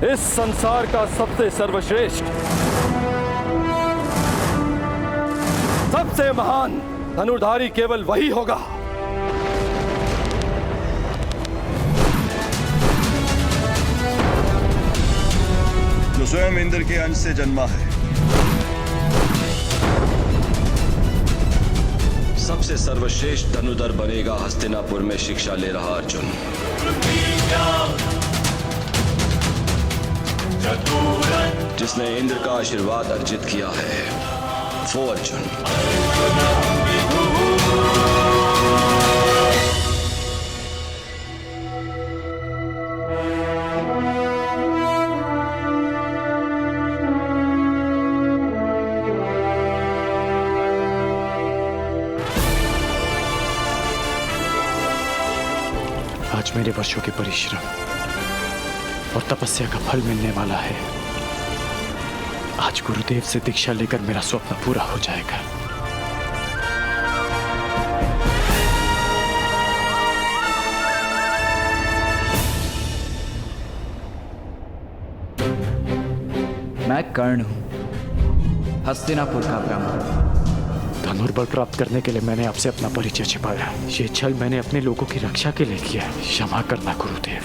इस संसार का सबसे सर्वश्रेष्ठ, सबसे महान धनुर्धारी केवल वही होगा जो स्वयं इंद्र के अंश से जन्मा है। सबसे सर्वश्रेष्ठ धनुधर बनेगा हस्तिनापुर में शिक्षा ले रहा अर्जुन। जिसने इंद्र का आशीर्वाद अर्जित किया है वो अर्जुन। आज मेरे वर्षों के परिश्रम और तपस्या का फल मिलने वाला है। आज गुरुदेव से दीक्षा लेकर मेरा स्वप्न पूरा हो जाएगा। मैं कर्ण हूं, हस्तिनापुर का ब्राह्मण। धनुर्बल प्राप्त करने के लिए मैंने आपसे अपना परिचय छिपाया। ये छल मैंने अपने लोगों की रक्षा के लिए किया। क्षमा करना गुरुदेव।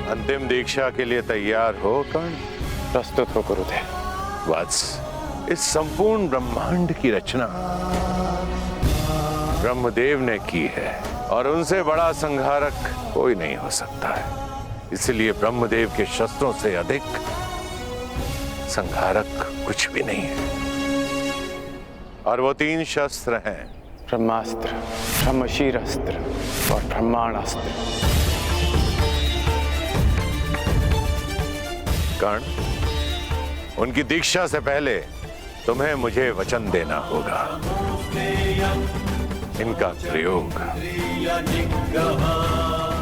अंतिम दीक्षा के लिए तैयार हो कर्ण? प्रस्तुत हो गुरुदेव। वत्स, इस संपूर्ण ब्रह्मांड की रचना ब्रह्मदेव ने की है और उनसे बड़ा संहारक कोई नहीं हो सकता है। इसलिए ब्रह्मदेव के शस्त्रों से अधिक संहारक कुछ भी नहीं है। और वो 3 शस्त्र हैं: ब्रह्मास्त्र, ब्रह्मशीरस्त्र और ब्रह्मांडास्त्र। कर्ण, उनकी दीक्षा से पहले तुम्हें मुझे वचन देना होगा। इनका प्रयोग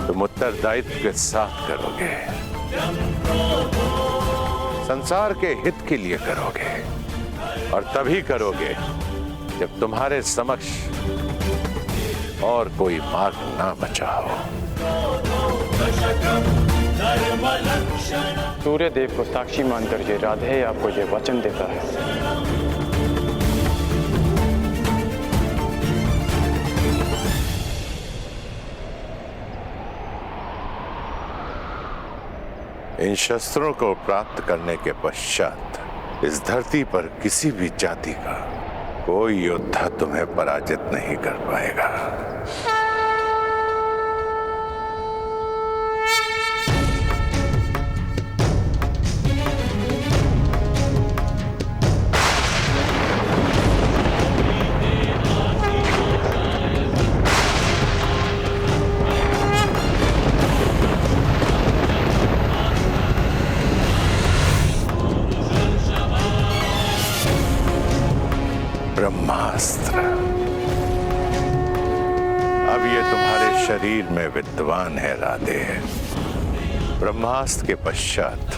तुम उत्तरदायित्व के साथ करोगे, संसार के हित के लिए करोगे और तभी करोगे जब तुम्हारे समक्ष और कोई मार्ग ना बचा हो। सूर्य देव को साक्षी मानकर ये राधे आपको ये वचन देता है। इन शस्त्रों को प्राप्त करने के पश्चात इस धरती पर किसी भी जाति का कोई योद्धा तुम्हें पराजित नहीं कर पाएगा। ब्रह्मास्त्र अब ये तुम्हारे शरीर में विद्यमान है राधे। ब्रह्मास्त्र के पश्चात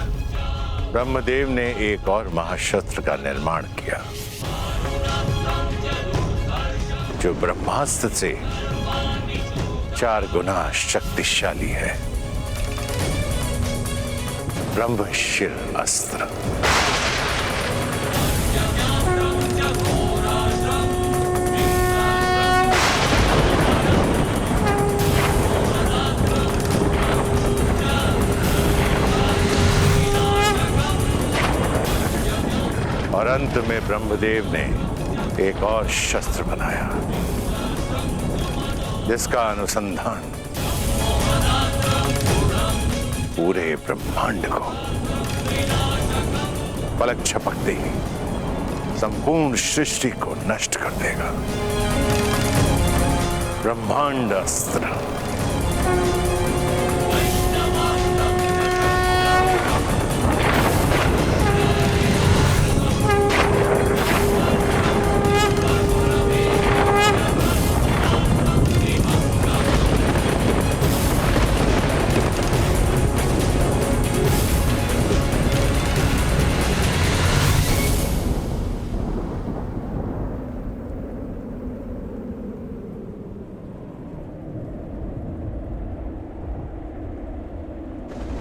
ब्रह्मदेव ने एक और महाशस्त्र का निर्माण किया जो ब्रह्मास्त्र से 4 गुना शक्तिशाली है। ब्रह्मशिर अस्त्र। और अंत में ब्रह्मदेव ने एक और शस्त्र बनाया जिसका अनुसंधान पूरे ब्रह्मांड को पलक झपकते ही संपूर्ण सृष्टि को नष्ट कर देगा। ब्रह्मांड अस्त्र।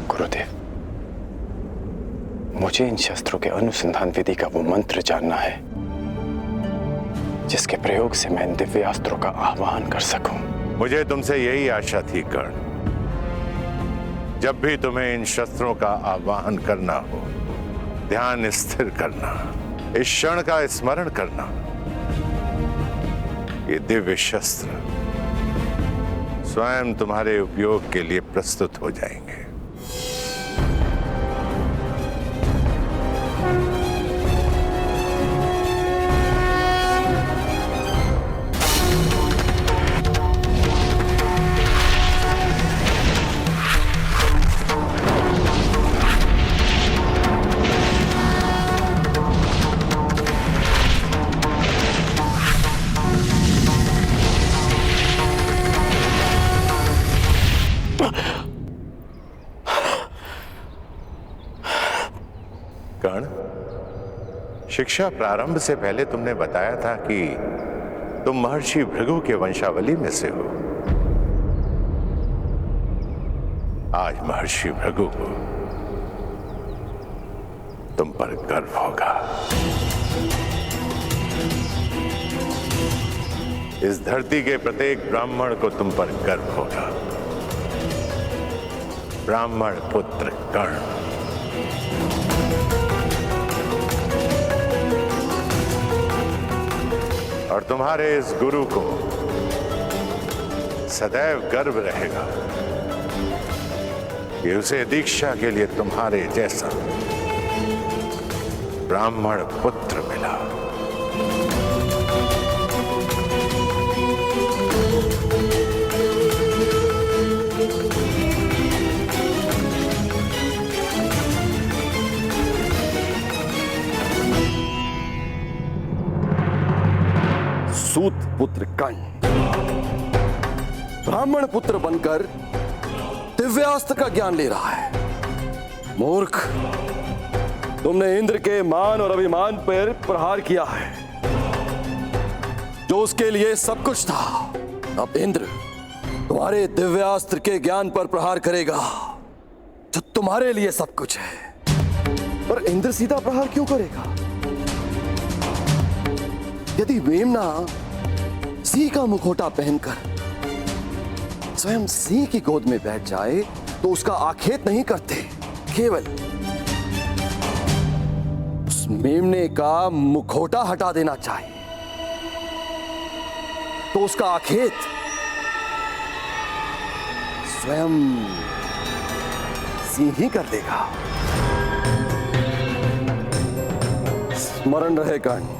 गुरुदेव, मुझे इन शस्त्रों के अनुसंधान विधि का वो मंत्र जानना है जिसके प्रयोग से मैं इन दिव्य अस्त्रों का आह्वान कर सकूं। मुझे तुमसे यही आशा थी कर्ण। जब भी तुम्हें इन शस्त्रों का आह्वान करना हो, ध्यान स्थिर करना, इस क्षण का स्मरण करना। ये दिव्य शस्त्र स्वयं तुम्हारे उपयोग के लिए प्रस्तुत हो जाएंगे। कर्ण, शिक्षा प्रारंभ से पहले तुमने बताया था कि तुम महर्षि भृगु के वंशावली में से हो। आज महर्षि भृगु को तुम पर गर्व होगा। इस धरती के प्रत्येक ब्राह्मण को तुम पर गर्व होगा। ब्राह्मण पुत्र कर्ण, और तुम्हारे इस गुरु को सदैव गर्व रहेगा कि उसे दीक्षा के लिए तुम्हारे जैसा ब्राह्मण पुत्र मिला। सूत पुत्र कर्ण ब्राह्मण पुत्र बनकर दिव्यास्त्र का ज्ञान ले रहा है। मूर्ख, तुमने इंद्र के मान और अभिमान पर प्रहार किया है, जो उसके लिए सब कुछ था। अब इंद्र तुम्हारे दिव्यास्त्र के ज्ञान पर प्रहार करेगा, जो तुम्हारे लिए सब कुछ है। पर इंद्र सीधा प्रहार क्यों करेगा? यदि मेमना सिंह का मुखौटा पहनकर स्वयं सिंह की गोद में बैठ जाए तो उसका आखेट नहीं करते, केवल उस मेमने का मुखौटा हटा देना चाहिए तो उसका आखेट स्वयं सिंह ही कर देगा। स्मरण रहे कर्ण,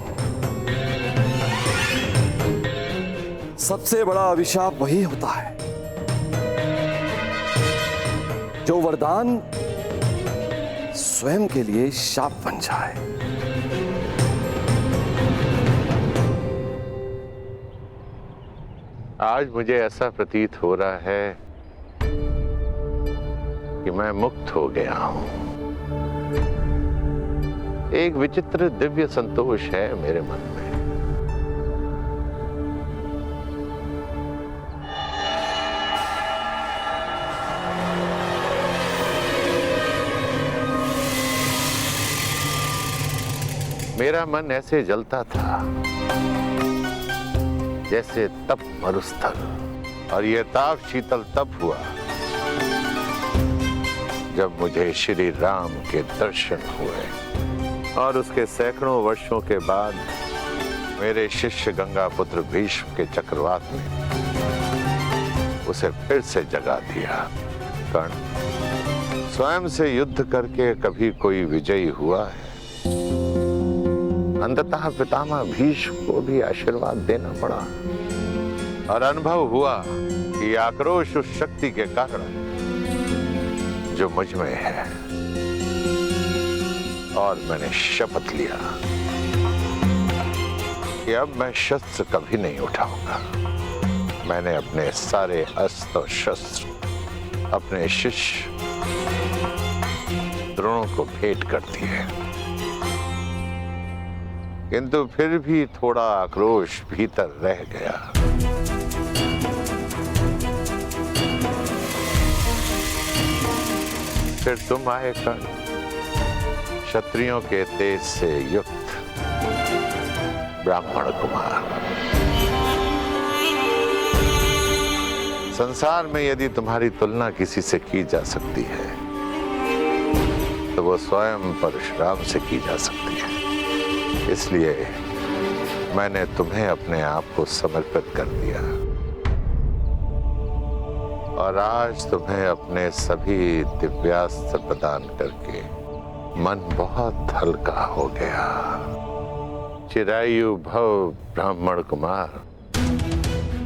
सबसे बड़ा अभिशाप वही होता है जो वरदान स्वयं के लिए शाप बन जाए। आज मुझे ऐसा प्रतीत हो रहा है कि मैं मुक्त हो गया हूं। एक विचित्र दिव्य संतोष है मेरे मन में। मेरा मन ऐसे जलता था जैसे तप मरुस्थल, और यह ताप शीतल तब हुआ जब मुझे श्री राम के दर्शन हुए और उसके सैकड़ों वर्षों के बाद मेरे शिष्य गंगापुत्र भीष्म के चक्रवात ने उसे फिर से जगा दिया। कर्ण, स्वयं से युद्ध करके कभी कोई विजयी हुआ है? अंततः पितामह भीष्म को भी आशीर्वाद देना पड़ा। और अनुभव हुआ कि आक्रोश उस शक्ति के कारण जो मुझ में है, और मैंने शपथ लिया कि अब मैं शस्त्र कभी नहीं उठाऊंगा। मैंने अपने सारे अस्त्र और शस्त्र अपने शिष्य द्रोणों को भेंट कर दिए, किंतु फिर भी थोड़ा आक्रोश भीतर रह गया। फिर तुम आए कर्ण, क्षत्रियों के तेज से युक्त ब्राह्मण कुमार। संसार में यदि तुम्हारी तुलना किसी से की जा सकती है तो वो स्वयं परशुराम से की जा सकती है। इसलिए मैंने तुम्हें अपने आप को समर्पित कर दिया, और आज तुम्हें अपने सभी दिव्यास्त्र प्रदान करके मन बहुत हल्का हो गया। चिरायु भव ब्राह्मण कुमार,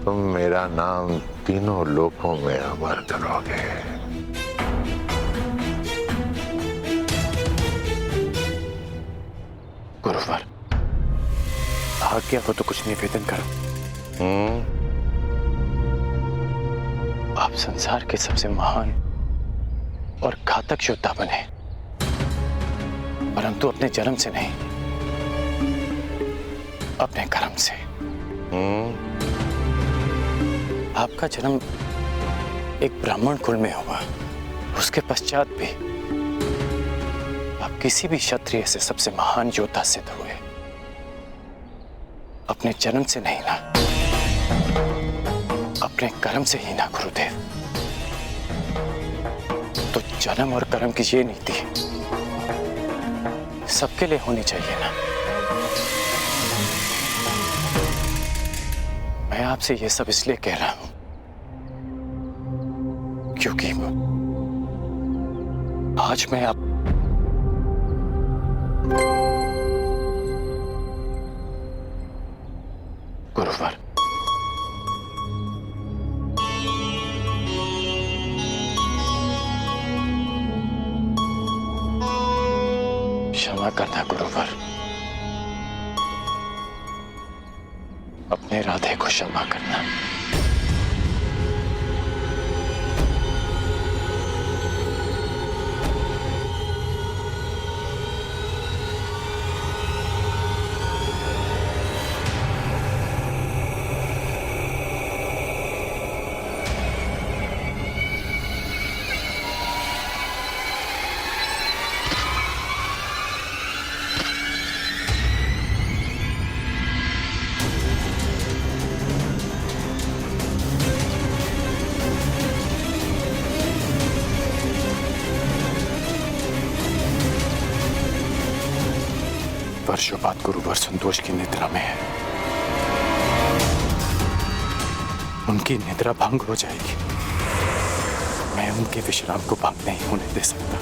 तुम मेरा नाम तीनों लोकों में अमर करोगे। गुरुवर, आज्ञा हो तो कुछ निवेदन करो। आप संसार के सबसे महान और घातक योद्धा बने, परंतु अपने जन्म से नहीं, अपने कर्म से। आपका जन्म एक ब्राह्मण कुल में हुआ, उसके पश्चात भी आप किसी भी क्षत्रिय से सबसे महान योद्धा सिद्ध हुए। अपने जन्म से नहीं ना, अपने कर्म से ही ना गुरुदेव। तो जन्म और कर्म की ये नीति सबके लिए होनी चाहिए ना। मैं आपसे ये सब इसलिए कह रहा हूं क्योंकि आज मैं आप गुरुवर, क्षमा करना गुरुवर, अपने राधे को क्षमा करना। वर्षों बाद गुरुवर संतोष की निद्रा में है। उनकी निद्रा भंग हो जाएगी। मैं उनके विश्राम को भंग नहीं होने दे सकता।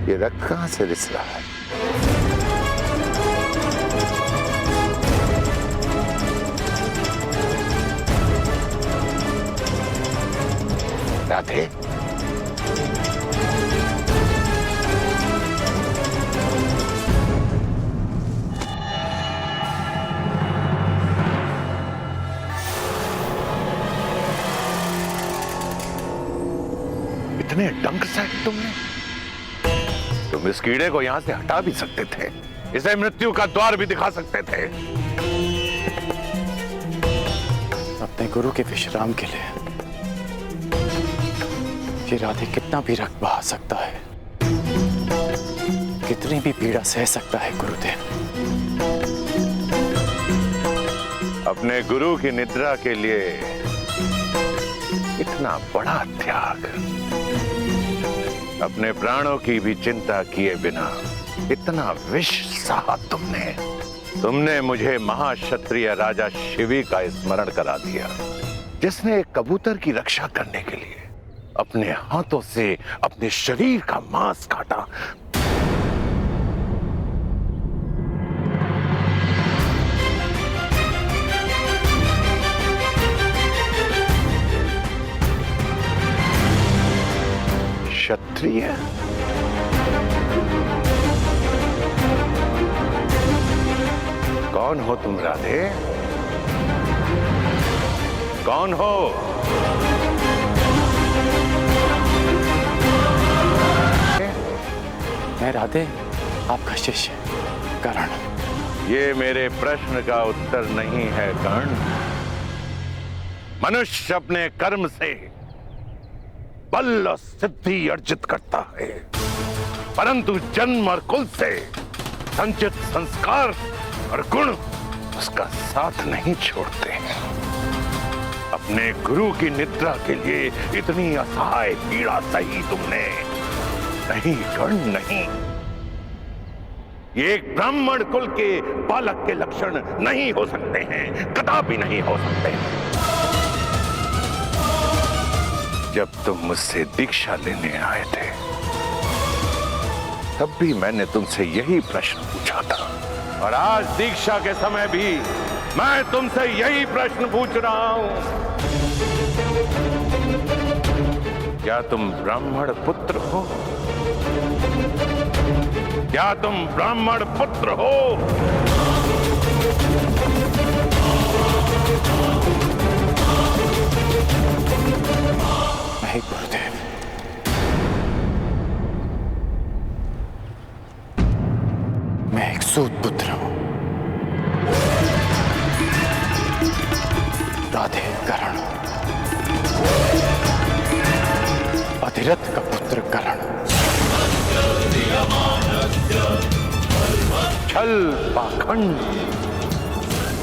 ये रक्त कहां से रिस रहा है? राधे, इतने डंक साइड तुमने? तुम इस कीड़े को यहां से हटा भी सकते थे, इसे मृत्यु का द्वार भी दिखा सकते थे। अपने गुरु के विश्राम के लिए ये राधे कितना भी रक्त बहा सकता है, कितनी भी पीड़ा सह सकता है गुरुदेव। अपने गुरु की निद्रा के लिए इतना बड़ा त्याग, अपने प्राणों की भी चिंता किए बिना इतना विष सहा तुमने मुझे महाक्षत्रिय राजा शिवी का स्मरण करा दिया, जिसने एक कबूतर की रक्षा करने के लिए अपने हाथों से अपने शरीर का मांस काटा। क्षत्रिय? कौन हो तुम राधे? कौन हो? मैं राधे, आपका शिष्य कर्ण। ये मेरे प्रश्न का उत्तर नहीं है कर्ण। मनुष्य अपने कर्म से बल और सिद्धि अर्जित करता है, परंतु जन्म और कुल से संचित संस्कार और गुण उसका साथ नहीं छोड़ते हैं। अपने गुरु की निद्रा के लिए इतनी असहाय पीड़ा सही तुमने। नहीं कर्ण, नहीं। ये एक ब्राह्मण कुल के बालक के लक्षण नहीं हो सकते हैं, कदापि नहीं हो सकते। जब तुम मुझसे दीक्षा लेने आए थे, तब भी मैंने तुमसे यही प्रश्न पूछा था, और आज दीक्षा के समय भी मैं तुमसे यही प्रश्न पूछ रहा हूं। क्या तुम ब्राह्मण पुत्र हो? क्या तुम ब्राह्मण पुत्र हो? नहीं गुरुदेव, मैं एक सूत पुत्र हूं। राधे कर्ण, अधिरथ का पुत्र कर्ण। छल, पाखंड,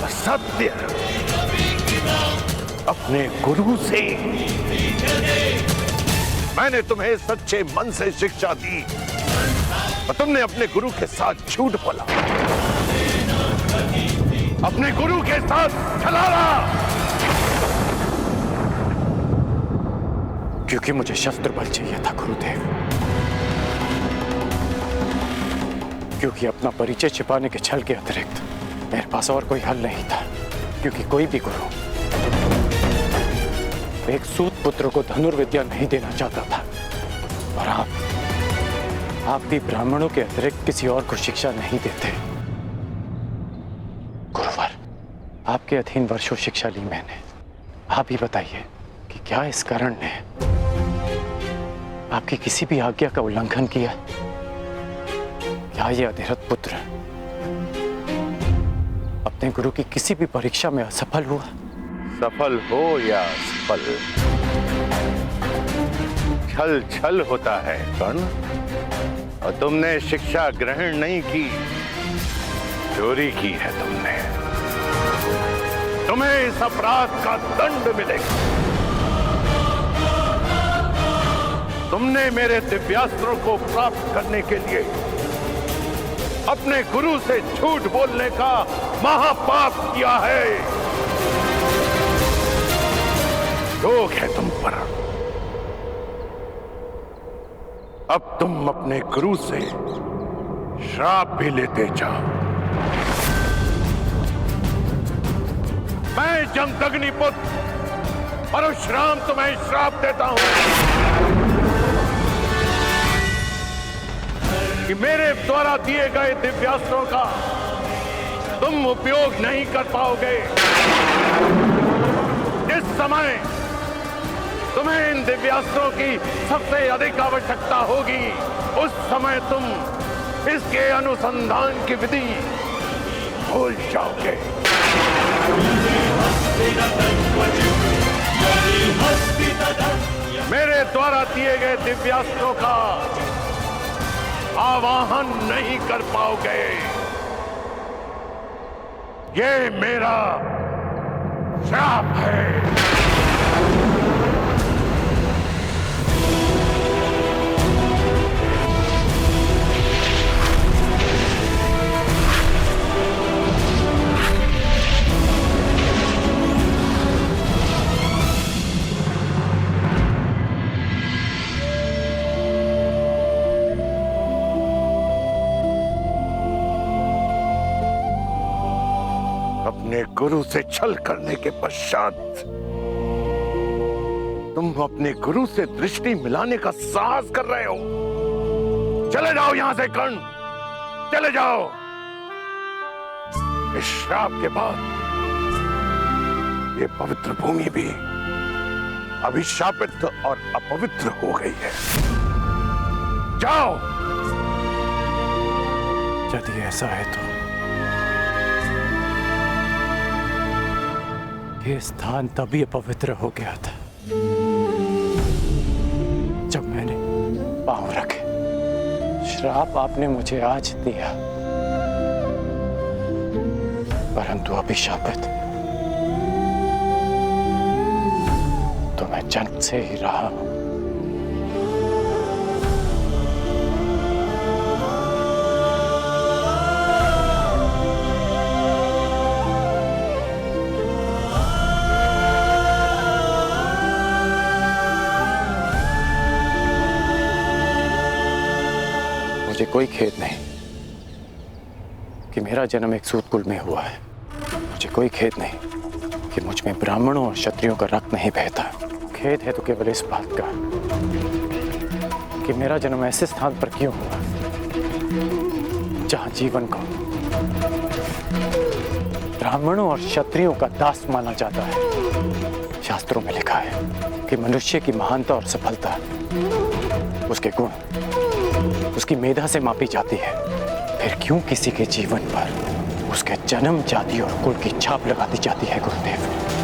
असत्य अपने गुरु से। मैंने तुम्हें सच्चे मन से शिक्षा दी और तुमने अपने गुरु के साथ झूठ बोला, अपने गुरु के साथ छलावा। क्योंकि मुझे शस्त्र बल चाहिए था गुरुदेव, क्योंकि अपना परिचय छिपाने के छल के अतिरिक्त मेरे पास और कोई हल नहीं था। क्योंकि कोई भी गुरु एक सूत पुत्र को धनुर्विद्या नहीं देना चाहता था, और आप भी ब्राह्मणों के अतिरिक्त किसी और को शिक्षा नहीं देते। गुरुवर, आपके अधीन वर्षों शिक्षा ली मैंने। आप ही बताइए कि क्या इस कर्ण ने आपकी किसी भी आज्ञा का उल्लंघन किया? क्या ये अधिरथ पुत्र अपने गुरु की किसी भी परीक्षा में असफल हुआ? सफल हो या असफल, छल छल होता है कर्ण। और तुमने शिक्षा ग्रहण नहीं की, चोरी की है तुमने। तुम्हें इस अपराध का दंड मिलेगा। तुमने मेरे दिव्यास्त्रों को प्राप्त करने के लिए अपने गुरु से झूठ बोलने का महापाप किया है। रोग है तुम पर। अब तुम अपने गुरु से श्राप भी लेते जाओ। मैं जमदग्नि पुत्र परशुराम तुम्हें श्राप देता हूं कि मेरे द्वारा दिए गए दिव्यास्त्रों का तुम उपयोग नहीं कर पाओगे। जिस समय तुम्हें इन दिव्यास्त्रों की सबसे अधिक आवश्यकता होगी, उस समय तुम इसके अनुसंधान की विधि भूल जाओगे। मेरे द्वारा दिए गए दिव्यास्त्रों का आवाहन नहीं कर पाओगे। ये मेरा श्राप है। अपने गुरु से छल करने के पश्चात तुम अपने गुरु से दृष्टि मिलाने का साहस कर रहे हो। चले जाओ यहां से कर्ण, चले जाओ। इस श्राप के बाद ये पवित्र भूमि भी अभिशापित और अपवित्र हो गई है। जाओ। यदि ऐसा है तो ये स्थान तभी अपवित्र हो गया था जब मैंने पांव रखे। श्राप आपने मुझे आज दिया, परंतु अभिशापित तो मैं जन्म से ही रहा हूं। मुझे कोई खेद नहीं कि मेरा जन्म एक सूत कुल में हुआ है। मुझे कोई खेद नहीं कि मुझ में ब्राह्मणों और क्षत्रियों का रक्त नहीं बहता। खेद है तो केवल इस बात का कि मेरा जन्म ऐसे स्थान पर क्यों हुआ जहां जीवन को ब्राह्मणों और क्षत्रियों का दास माना जाता है। शास्त्रों में लिखा है कि मनुष्य की महानता और सफलता उसके गुण, उसकी मेधा से मापी जाती है। फिर क्यों किसी के जीवन पर उसके जन्म, जाति और कुल की छाप लगा दी जाती है गुरुदेव?